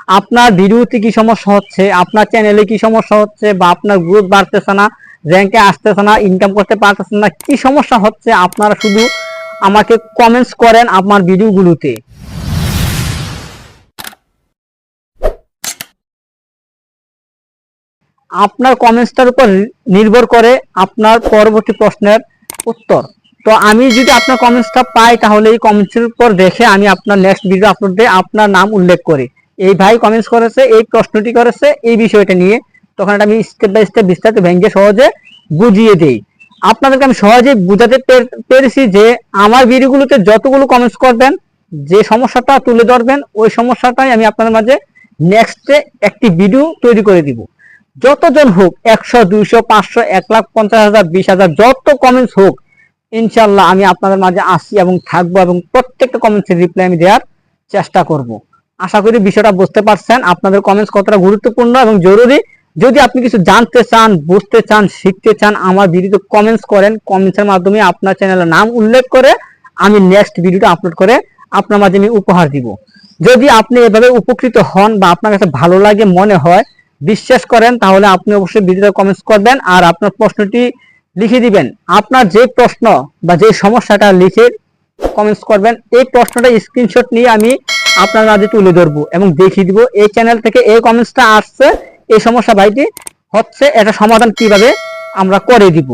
আপনার ভিডিওতে কি সমস্যা হচ্ছে, আপনার চ্যানেলে কি সমস্যা হচ্ছে, বা আপনার গ্রোথ বাড়তেছে না, র্যাঙ্কে আসতেছে না, ইনকাম করতে পারতেছেন না, কি সমস্যা হচ্ছে আপনারা শুধু আমাকে কমেন্টস করেন আমার ভিডিওগুলোতে। আপনার কমেন্টসটার উপর নির্ভর করে আপনার পরবর্তী প্রশ্নের উত্তর। তো আমি যদি আপনার কমেন্টসটা পাই তাহলে এই কমেন্টসের উপর দেখে আমি আপনার নেক্সট ভিডিও আপলোড দিয়ে আপনার নাম উল্লেখ করি, এই ভাই কমেন্টস করেছে, এই প্রশ্নটি করেছে, এই বিষয়টা নিয়ে, তখন আমি স্টেপ বাই স্টেপ বিস্তারিত ভেঙে সহজে বুঝিয়ে দেই। আপনাদেরকে আমি সহজে বুঝাতে পেরেছি যে আমার ভিডিওগুলোতে যতগুলো কমেন্টস করবেন, যে সমস্যাটা তুলে ধরবেন, ওই সমস্যাটাই আমি আপনাদের মাঝে নেক্সটে একটি ভিডিও তৈরি করে দিব। যতজন হোক, 100, 200, 500, 1,50,000, 20,000, যত কমেন্টস হোক, ইনশাল্লাহ আমি আপনাদের মাঝে আসি এবং থাকবো, এবং প্রত্যেকটা কমেন্টসের রিপ্লাই আমি দেওয়ার চেষ্টা করব। আশা করি বিষয়টা বুঝতে পারছেন, আপনাদের কমেন্টস কতটা গুরুত্বপূর্ণ এবং জরুরি। যদি আপনি কিছু জানতে চান, বুঝতে চান, শিখতে চান, আমার ভিডিওতে কমেন্টস করেন, কমেন্টসের মাধ্যমে আপনার চ্যানেলের নাম উল্লেখ করে আমি নেক্সট ভিডিওটা আপলোড করে আপনার মাঝে আমি উপহার দিব। যদি আপনি এভাবে উপকৃত হন বা আপনার কাছে ভালো লাগে মনে হয়, বিশ্বাস করেন, তাহলে আপনি অবশ্যই ভিডিওতে কমেন্টস করবেন আর আপনার প্রশ্নটি লিখে দিবেন। আপনার যে প্রশ্ন বা যে সমস্যাটা লিখে কমেন্টস করবেন, এই প্রশ্নটা স্ক্রিনশট নিয়ে আমি আপনার মাঝে তুলে ধরবো এবং দেখিয়ে দিব এই চ্যানেল থেকে এই কমেন্টসটা আসছে, এই সমস্যা ভাইটি হচ্ছে, এটা সমাধান কিভাবে আমরা করে দিব।